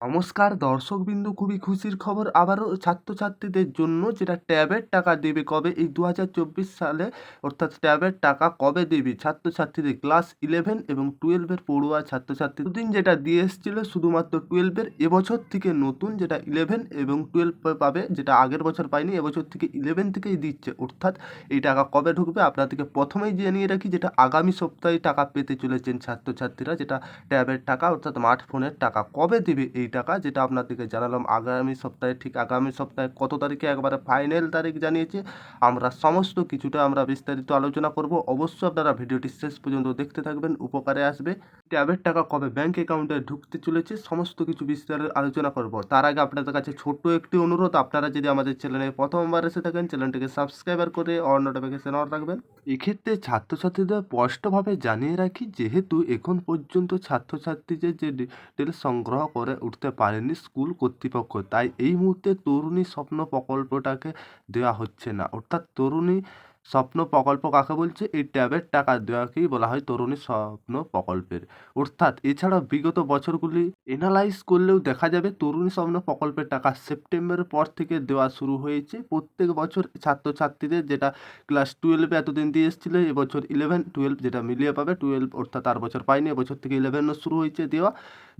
নমস্কার দর্শকবিন্দু, খুবই খুশির খবর আবারও ছাত্রছাত্রীদের জন্য, যেটা ট্যাবের টাকা দেবে কবে এই 2024 সালে, অর্থাৎ ট্যাবের টাকা কবে দেবে ছাত্রছাত্রীদের ক্লাস 11 এবং 12-এর পড়ুয়া ছাত্রছাত্রী দুদিন যেটা দিয়ে এসেছিল শুধুমাত্র 12-এর, এবছর থেকে নতুন যেটা 11 এবং 12 পাবে, যেটা আগের বছর পায়নি, এবছর থেকে 11 থেকেই দিচ্ছে। অর্থাৎ এই টাকা কবে ঢুকবে আপনাদেরকে প্রথমেই জানিয়ে রাখি, যেটা আগামী সপ্তাহে টাকা পেতে চলেছেন ছাত্রছাত্রীরা, যেটা ট্যাবের টাকা অর্থাৎ স্মার্টফোনের টাকা কবে দেবে এই টাকা, যেটা আপনাদেরকে জানালাম আগামী সপ্তাহে। ঠিক আগামী সপ্তাহে কত তারিখে একবারে ফাইনাল তারিখ জানিয়েছে, আমরা সমস্ত কিছুটা আমরা বিস্তারিত আলোচনা করব। অবশ্যই আপনারা ভিডিওটি শেষ পর্যন্ত দেখতে থাকবেন, উপকারে আসবে। ট্যাবের টাকা কবে ব্যাংক অ্যাকাউন্টে ঢুকতে চলেছে সমস্ত কিছু বিস্তারিত আলোচনা করব। তার আগে আপনাদের কাছে ছোট্ট একটি অনুরোধ, আপনারা যদি আমাদের চ্যানেলে প্রথমবার এসে থাকেন চ্যানেলটিকে সাবস্ক্রাইবার করে অল নোটিফিকেশন অন রাখবেন। এক্ষেত্রে ছাত্রছাত্রীদের স্পষ্টভাবে জানিয়ে রাখি, যেহেতু এখন পর্যন্ত ছাত্রছাত্রীদের যে ডিটেলস সংগ্রহ করে উঠতে পারেনি স্কুল কর্তৃপক্ষ, তাই এই মুহূর্তে তরুণী স্বপ্ন প্রকল্পটাকে দেওয়া হচ্ছে না। অর্থাৎ তরুণী স্বপ্ন প্রকল্প কাকে বলছে, এই ট্যাবের টাকা দেওয়াকেই বলা হয় তরুণী স্বপ্ন প্রকল্পের। অর্থাৎ এছাড়া বিগত বছরগুলি এনালাইজ করলেও দেখা যাবে তরুণী স্বপ্ন প্রকল্পের টাকা সেপ্টেম্বরের পর থেকে দেওয়া শুরু হয়েছে প্রত্যেক বছর ছাত্রছাত্রীদের, যেটা ক্লাস 12-এ এতদিন দিয়ে এসেছিল, এবছর 11-12 যেটা মিলিয়ে পাবে। 12 অর্থাৎ আর বছর পায়নি, এবছর থেকে 11ও শুরু হয়েছে দেওয়া।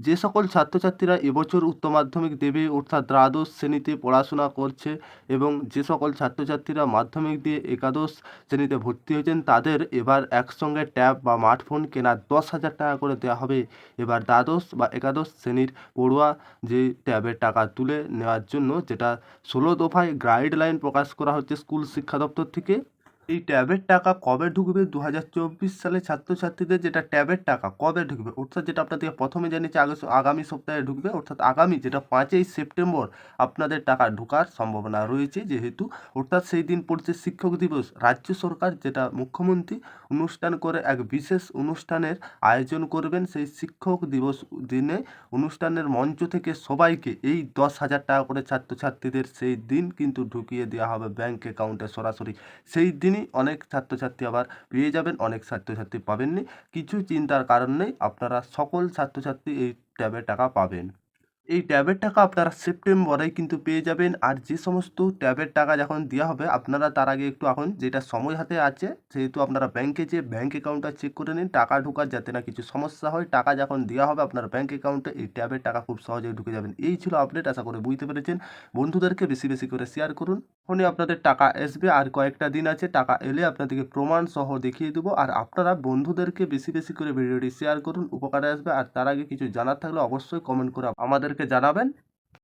যে সকল ছাত্রছাত্রীরা এবছর উচ্চ মাধ্যমিক দেবে, অর্থাৎ দ্বাদশ শ্রেণীতে পড়াশোনা করছে, এবং যে সকল ছাত্রছাত্রীরা মাধ্যমিক দিয়ে একাদশ শ্রেণীতে ভর্তি হয়েছেন, তাদের এবার একসঙ্গে ট্যাব বা স্মার্টফোন কেনার 10,000 টাকা করে দেওয়া হবে। এবার দ্বাদশ বা একাদশ শ্রেণীর পড়ুয়া যে ট্যাবের টাকা তুলে নেওয়ার জন্য, যেটা 16 দফায় গাইডলাইন প্রকাশ করা হচ্ছে স্কুল শিক্ষা দপ্তর থেকে। এই ট্যাবের টাকা কবে ঢুকবে 2024 সালে ছাত্রছাত্রীদের, যেটা ট্যাবের টাকা কবে ঢুকবে, অর্থাৎ যেটা আপনাদেরকে প্রথমে জানিয়েছি আগামী সপ্তাহে ঢুকবে, অর্থাৎ আগামী যেটা 5ই সেপ্টেম্বর আপনাদের টাকা ঢোকার সম্ভাবনা রয়েছে। যেহেতু অর্থাৎ সেই দিন পড়ছে শিক্ষক দিবস, রাজ্য সরকার যেটা মুখ্যমন্ত্রী অনুষ্ঠান করে এক বিশেষ অনুষ্ঠানের আয়োজন করবেন সেই শিক্ষক দিবস দিনে। অনুষ্ঠানের মঞ্চ থেকে সবাইকে এই 10,000 টাকা করে ছাত্রছাত্রীদের সেই দিন কিন্তু ঢুকিয়ে দেওয়া হবে ব্যাংক অ্যাকাউন্টে সরাসরি। সেই দিনই অনেক ছাত্রছাত্রী আবার পেয়ে যাবেন, অনেক ছাত্রছাত্রী পাবেননি। কিছু চিন্তার কারণ নেই, আপনারা সকল ছাত্রছাত্রী এই ট্যাবের টাকা পাবেন। এই ট্যাবের টাকা আপনারা সেপ্টেম্বরেই কিন্তু পেয়ে যাবেন। আর যে সমস্ত ট্যাবের টাকা যখন দেওয়া হবে, আপনারা তার আগে একটু এখন যেটা সময় হাতে আছে, সেহেতু আপনারা ব্যাংকে যেয়ে ব্যাংক অ্যাকাউন্টটা চেক করে নিন টাকা ঢোকার, যাতে না কিছু সমস্যা হয়। টাকা যখন দেওয়া হবে আপনার ব্যাংক অ্যাকাউন্টে, এই ট্যাবের টাকা খুব সহজেই ঢুকে যাবেন। এই ছিল আপডেট, আশা করে বুঝতে পেরেছেন। বন্ধুদেরকে বেশি বেশি করে শেয়ার করুন। ফোনে আপনাদের টাকা আসবে, আর কয়েকটা দিন আছে, টাকা এলে আপনাদেরকে প্রমাণ সহ দেখিয়ে দেবো। আর আপনারা বন্ধুদেরকে বেশি বেশি করে ভিডিওটি শেয়ার করুন, উপকারে আসবে। আর তার আগে কিছু জানার থাকলে অবশ্যই কমেন্ট করে আমাদেরকে জানাবেন।